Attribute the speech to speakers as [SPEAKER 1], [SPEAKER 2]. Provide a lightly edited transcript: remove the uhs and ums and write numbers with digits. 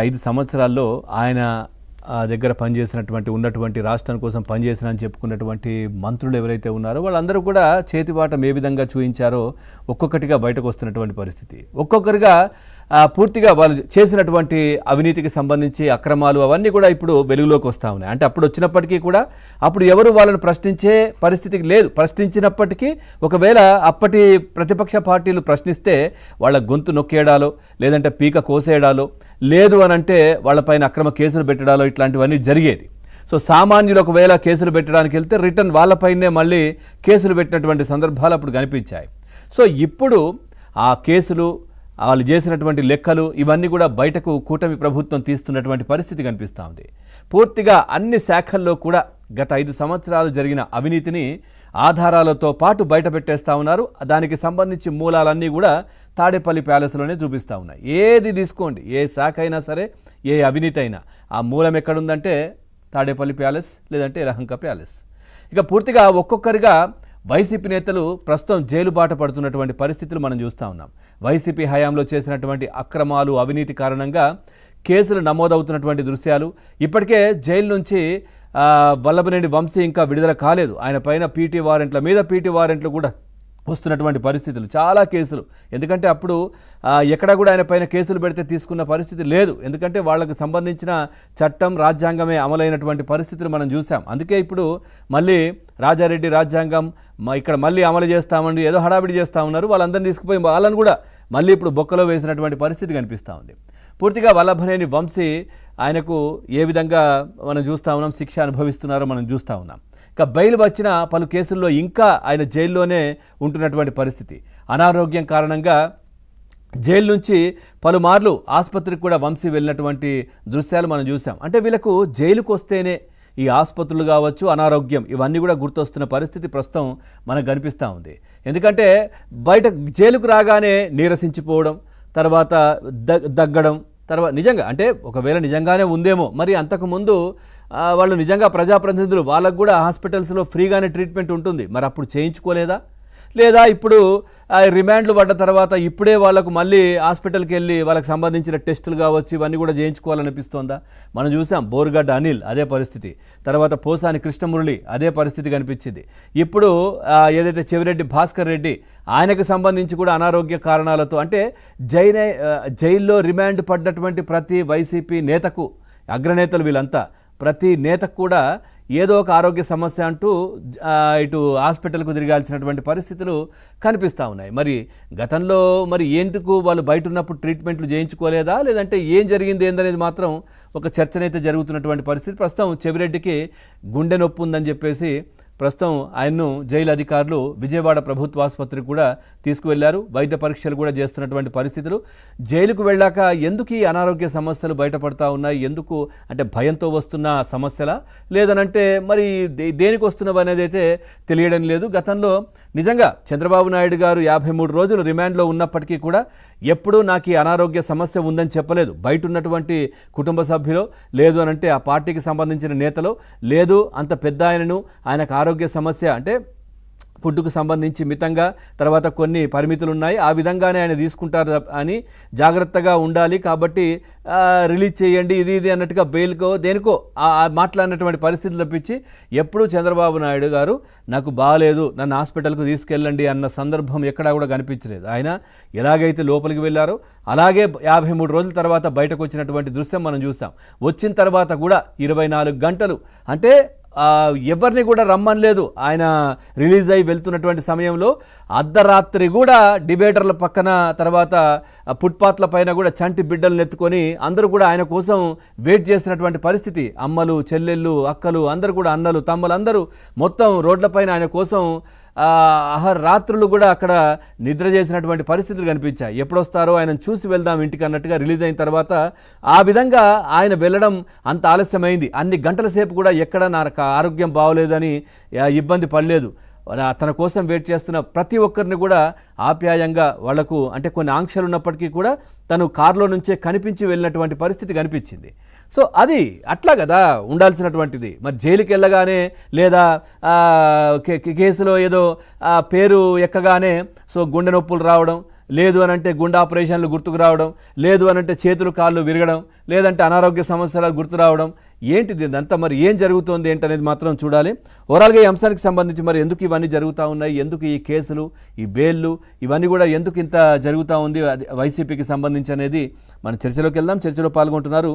[SPEAKER 1] 5 సంవత్సరాల్లో ఆయన దగ్గర పనిచేసినటువంటి ఉన్నటువంటి రాష్ట్రం కోసం పనిచేసిన అని చెప్పుకున్నటువంటి మంత్రులు ఎవరైతే ఉన్నారో వాళ్ళందరూ కూడా చేతివాటం ఏ విధంగా చూయించారో ఒక్కొక్కటిగా బయటకు వస్తున్నటువంటి పరిస్థితి. ఒక్కొక్కరిగా పూర్తిగా వాళ్ళు చేసినటువంటి అవినీతికి సంబంధించి అక్రమాలు అవన్నీ కూడా ఇప్పుడు వెలుగులోకి వస్తూ ఉన్నాయి. అంటే అప్పుడు వచ్చినప్పటికీ కూడా అప్పుడు ఎవరు వాళ్ళని ప్రశ్నించే పరిస్థితికి లేదు. ప్రశ్నించినప్పటికీ ఒకవేళ అప్పటి ప్రతిపక్ష పార్టీలు ప్రశ్నిస్తే వాళ్ళ గొంతు నొక్కేయడాలో లేదంటే పీక కోసేయడాలో లేదు అని అంటే వాళ్ళపైన అక్రమ కేసులు పెట్టడాలో ఇట్లాంటివన్నీ జరిగేది. సో సామాన్యులు ఒకవేళ కేసులు పెట్టడానికి వెళ్తే రిటర్న్ వాళ్ళపైనే మళ్ళీ కేసులు పెట్టినటువంటి సందర్భాలు అప్పుడు కనిపించాయి. సో ఇప్పుడు ఆ కేసులు వాళ్ళు చేసినటువంటి లెక్కలు ఇవన్నీ కూడా బయటకు కూటమి ప్రభుత్వం తీస్తున్నటువంటి పరిస్థితి కనిపిస్తూ ఉంది. పూర్తిగా అన్ని శాఖల్లో కూడా గత 5 సంవత్సరాలు జరిగిన అవినీతిని ఆధారాలతో పాటు బయట పెట్టేస్తూ ఉన్నారు. దానికి సంబంధించి మూలాలన్నీ కూడా తాడేపల్లి ప్యాలెస్లోనే చూపిస్తూ ఉన్నాయి. ఏది తీసుకోండి, ఏ శాఖ అయినా సరే, ఏ అవినీతి అయినా ఆ మూలం ఎక్కడుందంటే తాడేపల్లి ప్యాలెస్ లేదంటే యలహంక ప్యాలెస్. ఇక పూర్తిగా ఒక్కొక్కరిగా వైసీపీ నేతలు ప్రస్తుతం జైలు బాట పడుతున్నటువంటి పరిస్థితులు మనం చూస్తూ ఉన్నాం. వైసీపీ హయాంలో చేసినటువంటి అక్రమాలు అవినీతి కారణంగా కేసులు నమోదవుతున్నటువంటి దృశ్యాలు. ఇప్పటికే జైలు నుంచి వల్లభనేని వంశీ ఇంకా విడుదల కాలేదు. ఆయన పైన పీటీ వారెంట్ల మీద పీటీ వారెంట్లు కూడా వస్తున్నటువంటి పరిస్థితులు, చాలా కేసులు. ఎందుకంటే అప్పుడు ఎక్కడ కూడా ఆయన పైన కేసులు పెడితే తీసుకున్న పరిస్థితి లేదు. ఎందుకంటే వాళ్ళకు సంబంధించిన చట్టం రాజ్యాంగమే అమలైనటువంటి పరిస్థితులు మనం చూసాం. అందుకే ఇప్పుడు మళ్ళీ రాజారెడ్డి రాజ్యాంగం ఇక్కడ మళ్ళీ అమలు చేస్తామని ఏదో హడావిడి చేస్తూ ఉన్నారు. వాళ్ళందరినీ తీసుకుపోయి వాళ్ళని కూడా మళ్ళీ ఇప్పుడు బొక్కలో వేసినటువంటి పరిస్థితి కనిపిస్తూ ఉంది. పూర్తిగా వల్లభనేని వంశీ ఆయనకు ఏ విధంగా మనం చూస్తూ ఉన్నాం, శిక్ష అనుభవిస్తున్నారో మనం చూస్తూ ఉన్నాం. ఇక బెయిల్ వచ్చిన పలు కేసుల్లో ఇంకా ఆయన జైల్లోనే ఉంటున్నటువంటి పరిస్థితి. అనారోగ్యం కారణంగా జైలు నుంచి పలుమార్లు ఆసుపత్రికి కూడా వంశీ వెళ్ళినటువంటి దృశ్యాలు మనం చూసాం. అంటే వీళ్ళకు జైలుకు వస్తేనే ఈ ఆసుపత్రులు కావచ్చు, అనారోగ్యం ఇవన్నీ కూడా గుర్తొస్తున్న పరిస్థితి ప్రస్తుతం మనకు కనిపిస్తూ ఉంది. ఎందుకంటే బయట జైలుకు రాగానే నీరసించిపోవడం, తర్వాత దగ్గడం, తర్వాత నిజంగా అంటే ఒకవేళ నిజంగానే ఉందేమో, మరి అంతకుముందు వాళ్ళు నిజంగా ప్రజాప్రతినిధులు వాళ్ళకు కూడా హాస్పిటల్స్లో ఫ్రీగానే ట్రీట్మెంట్ ఉంటుంది, మరి అప్పుడు చేయించుకోలేదా? లేదా ఇప్పుడు రిమాండ్లు పడ్డ తర్వాత ఇప్పుడే వాళ్ళకు మళ్ళీ హాస్పిటల్కి వెళ్ళి వాళ్ళకి సంబంధించిన టెస్టులు కావచ్చు ఇవన్నీ కూడా చేయించుకోవాలనిపిస్తోందా? మనం చూసాం బోరుగడ్డ అనిల్ అదే పరిస్థితి, తర్వాత పోసాని కృష్ణమురళి అదే పరిస్థితి కనిపించింది. ఇప్పుడు ఏదైతే చెవిరెడ్డి భాస్కర్ రెడ్డి ఆయనకు సంబంధించి కూడా అనారోగ్య కారణాలతో, అంటే జైల్లో రిమాండ్ పడ్డటువంటి ప్రతి వైసీపీ నేతకు, అగ్రనేతలు వీళ్ళంతా ప్రతి నేతకు కూడా ఏదో ఒక ఆరోగ్య సమస్య అంటూ ఇటు హాస్పిటల్కు తిరగాల్సినటువంటి పరిస్థితులు కనిపిస్తూ ఉన్నాయి. మరి గతంలో మరి ఎందుకు వాళ్ళు బయట ఉన్నప్పుడు ట్రీట్మెంట్లు చేయించుకోలేదా, లేదంటే ఏం జరిగింది ఏందనేది మాత్రం ఒక చర్చనైతే జరుగుతున్నటువంటి పరిస్థితి. ప్రస్తుతం చెవిరెడ్డికి గుండె నొప్పి ఉందని చెప్పేసి ప్రస్తుతం ఆయన్ను జైలు అధికారులు విజయవాడ ప్రభుత్వ ఆసుపత్రికి కూడా తీసుకువెళ్లారు. వైద్య పరీక్షలు కూడా చేస్తున్నటువంటి పరిస్థితులు. జైలుకు వెళ్ళాక ఎందుకు ఈ అనారోగ్య సమస్యలు బయటపడతా ఉన్నాయి, ఎందుకు అంటే భయంతో వస్తున్న సమస్యలా లేదనంటే మరి దేనికి వస్తున్నవి అనేది అయితే తెలియడం లేదు. గతంలో నిజంగా చంద్రబాబు నాయుడు గారు 53 రోజులు రిమాండ్లో ఉన్నప్పటికీ కూడా ఎప్పుడూ నాకు ఈ అనారోగ్య సమస్య ఉందని చెప్పలేదు. బయట ఉన్నటువంటి కుటుంబ సభ్యులు లేదు అనంటే ఆ పార్టీకి సంబంధించిన నేతలు లేదు, అంత పెద్ద ఆయనకు ఆరోగ్య సమస్య అంటే ఫుడ్కు సంబంధించి మితంగా తర్వాత కొన్ని పరిమితులు ఉన్నాయి, ఆ విధంగానే ఆయన తీసుకుంటారు అని జాగ్రత్తగా ఉండాలి కాబట్టి రిలీజ్ చేయండి ఇది అన్నట్టుగా బెయిల్కో దేనికో మాట్లాడినటువంటి పరిస్థితులు తప్పించి ఎప్పుడూ చంద్రబాబు నాయుడు గారు నాకు బాగాలేదు నన్ను హాస్పిటల్కు తీసుకెళ్ళండి అన్న సందర్భం ఎక్కడా కూడా కనిపించలేదు. ఆయన ఎలాగైతే లోపలికి వెళ్ళారో అలాగే 53 రోజుల తర్వాత బయటకు వచ్చినటువంటి దృశ్యం మనం చూసాం. వచ్చిన తర్వాత కూడా 24 గంటలు అంటే ఎవరిని కూడా రమ్మనలేదు. ఆయన రిలీజ్ అయ్యి వెళ్తున్నటువంటి సమయంలో అర్ధరాత్రి కూడా డిబేటర్ల పక్కన తర్వాత ఫుట్పాత్ల పైన కూడా చంటి బిడ్డలను ఎత్తుకొని అందరూ కూడా ఆయన కోసం వెయిట్ చేసినటువంటి పరిస్థితి. అమ్మలు, చెల్లెళ్ళు, అక్కలు అందరూ కూడా, అన్నలు, తమ్ములు అందరూ మొత్తం రోడ్లపైన ఆయన కోసం రాత్రులు కూడా అక్కడ నిద్ర చేసినటువంటి పరిస్థితులు కనిపించాయి. ఎప్పుడొస్తారో ఆయన చూసి వెళ్దాం ఇంటికి అన్నట్టుగా రిలీజ్ అయిన తర్వాత ఆ విధంగా ఆయన వెళ్ళడం అంత ఆలస్యమైంది. అన్ని గంటల సేపు కూడా ఎక్కడ నాకు ఆరోగ్యం బాగోలేదని ఇబ్బంది పడలేదు. తన కోసం వెయిట్ చేస్తున్న ప్రతి ఒక్కరిని కూడా ఆప్యాయంగా వాళ్లకు అంటే కొన్ని ఆంక్షలు ఉన్నప్పటికీ కూడా తను కారులో నుంచే కనిపించి వెళ్ళినటువంటి పరిస్థితి కనిపించింది. సో అది అట్లా కదా ఉండాల్సినటువంటిది. మరి జైలుకి వెళ్ళగానే లేదా కేసులో ఏదో పేరు ఎక్కగానే సో గుండె నొప్పులు రావడం లేదు అని అంటే గుండె ఆపరేషన్లు గుర్తుకు రావడం, లేదు అని అంటే చేతులు కాళ్ళు విరగడం, లేదంటే అనారోగ్య సమస్యలు గుర్తు రావడం, ఏంటిది ఇదంతా? మరి ఏం జరుగుతోంది ఏంటనేది మాత్రం చూడాలి. ఓవరాల్గా ఈ అంశానికి సంబంధించి మరి ఎందుకు ఇవన్నీ జరుగుతూ ఉన్నాయి, ఎందుకు ఈ కేసులు, ఈ బెయిల్లు ఇవన్నీ కూడా ఎందుకు ఇంత జరుగుతూ ఉంది వైసీపీకి సంబంధించి అనేది మన చర్చలోకి వెళ్దాం. చర్చలో పాల్గొంటున్నారు